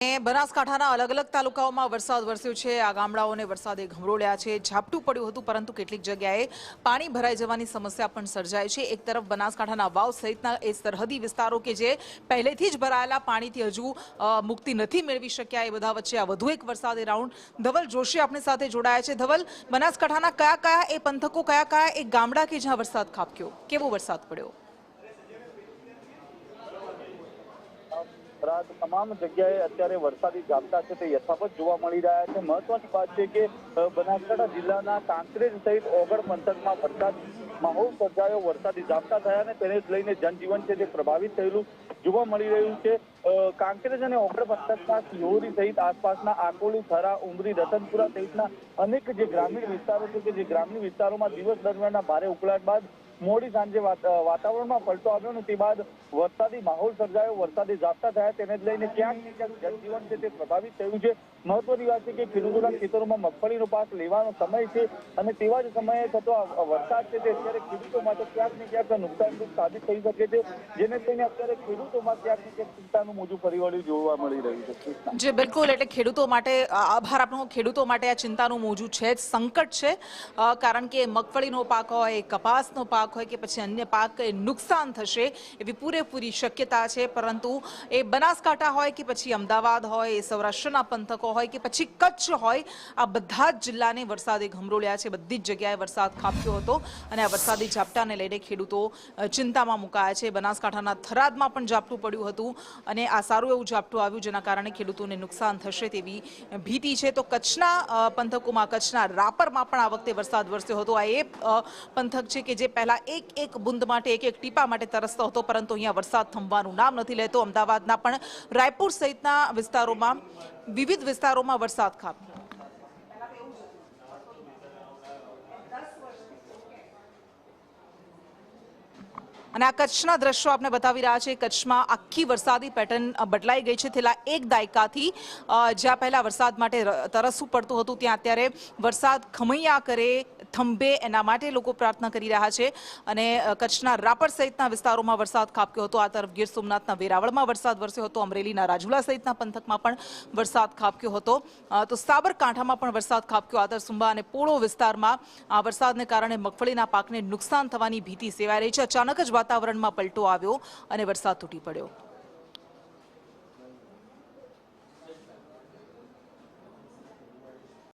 બનાસકાંઠાના અલગ અલગ તાલુકાઓમાં વરસાદ વરસ્યો છે। આ ગામડાઓને વરસાદે ઘમરોળ્યા છે। ઝાપટું પડ્યું હતું, પરંતુ કેટલીક જગ્યાએ પાણી ભરાઈ જવાની સમસ્યા પણ સર્જાઈ છે। એક તરફ બનાસકાંઠાના વાવ સહિતના એ સરહદી વિસ્તારો કે જે પહેલેથી જ ભરાયેલા પાણીથી હજુ મુક્તિ નથી મેળવી શક્યા, એ બધા વચ્ચે આ વધુ એક વરસાદી રાઉન્ડ। ધવલ જોશી આપણી સાથે જોડાયા છે। ધવલ, બનાસકાંઠાના કયા કયા એ પંથકો, કયા કયા એ ગામડા કે જ્યાં વરસાદ ખાબક્યો, કેવો વરસાદ પડ્યો? તમામ જગ્યાએ અત્યારે વરસાદી ઝાપટા છે તે યથાવત જોવા મળી રહ્યા છે। મહત્વની વાત છે કે બનાસકાંઠા જિલ્લાના કાંકરેજ સહિત ઓગળ પંથકમાં વરસાદ માહોલ સર્જાયો, વરસાદી ઝાપટા થયા અને તેને જ લઈને જનજીવન છે તે પ્રભાવિત થયેલું જોવા મળી રહ્યું છે। કાંકરેજ અને ઓગળ પંથકમાં સિહોરી સહિત આસપાસના આકોલી, થરા, ઉમરી, રતનપુરા સહિતના અનેક જે ગ્રામીણ વિસ્તારો છે કે જે ગ્રામીણ વિસ્તારોમાં દિવસ દરમિયાનના ભારે ઉકળાટ બાદ મોડી સાંજે વાતાવરણમાં પલટો આવ્યો અને તે બાદ વરસાદી માહોલ સર્જાયો, વરસાદી ઝાપટા થયા, તેને જ લઈને ક્યાંક ને ક્યાંક જનજીવન છે તે પ્રભાવિત થયું છે। મહત્વની વાત છે કે ખેડૂતોના ખેતરોમાં મગફળીનો પાક લેવાનો સમય છે અને તેવા જ સમયે થતો વરસાદ છે તે અત્યારે ખેડૂતો માટે ક્યાંક ને ક્યાંક નુકસાનરૂપ સાબિત થઈ શકે છે, જેને લઈને અત્યારે ખેડૂતોમાં ક્યાંક ને ક્યાંક ચિંતાનું મોજું ફરી વળ્યું જોવા મળી રહ્યું છે। જી બિલકુલ, એટલે ખેડૂતો માટે આભાર આપનો। ખેડૂતો માટે આ ચિંતાનું મોજું છે જ, સંકટ છે, કારણ કે મગફળીનો પાક હોય, કપાસનો પાક હોય કે પછી અન્ય પાક નુકસાન થશે એવી પૂરેપૂરી શક્યતા છે। પરંતુ એ બનાસકાંઠા હોય કે પછી અમદાવાદ હોય, એ સૌરાષ્ટ્રના પંથકો હોય કે પછી કચ્છ હોય, આ બધા જ જિલ્લાને વરસાદે ઘમરોળ્યા છે। બધી જ જગ્યાએ વરસાદ ખાબક્યો હતો અને આ વરસાદી ઝાપટાને લઈને ખેડૂતો ચિંતામાં મુકાયા છે। બનાસકાંઠાના થરાદમાં પણ ઝાપટું પડ્યું હતું અને આ સારું એવું ઝાપટું આવ્યું, જેના કારણે ખેડૂતોને નુકસાન થશે તેવી ભીતિ છે। તો કચ્છના પંથકોમાં, કચ્છના રાપરમાં પણ આ વખતે વરસાદ વરસ્યો હતો। આ એ પંથક છે કે જે પહેલા એક એક બુંદ માટે, એક એક ટીપા માટે તરસતો હતો, પરંતુ અહીંયા વરસાદ થંભવાનું નામ નથી લેતો। અમદાવાદના પણ રાયપુર સહિતના વિસ્તારોમાં, વિવિધ વિસ્તારોમાં વરસાદ ખાબક્યો। અને આ કચ્છના દ્રશ્યો આપણે બતાવી રહ્યા છે। કચ્છમાં આખી વરસાદી પેટર્ન બદલાઈ ગઈ છે। છેલ્લા એક દાયકાથી જ્યાં પહેલા વરસાદ માટે તરસવું પડતું હતું, ત્યાં અત્યારે વરસાદ ખમૈયા કરે, થંભે, એના માટે લોકો પ્રાર્થના કરી રહ્યા છે। અને કચ્છના રાપર સહિતના વિસ્તારોમાં વરસાદ ખાબક્યો હતો। આ તરફ ગીર સોમનાથના વેરાવળમાં વરસાદ વરસ્યો હતો, અમરેલીના રાજુલા સહિતના પંથકમાં પણ વરસાદ ખાબક્યો હતો। તો સાબરકાંઠામાં પણ વરસાદ ખાબક્યો। આદરસુંબા અને પોળો વિસ્તારમાં આ વરસાદને કારણે મગફળીના પાકને નુકસાન થવાની ભીતિ સેવાઈ રહી છે। અચાનક જ વાતાવરણમાં પલટો આવ્યો અને વરસાદ તૂટી પડ્યો।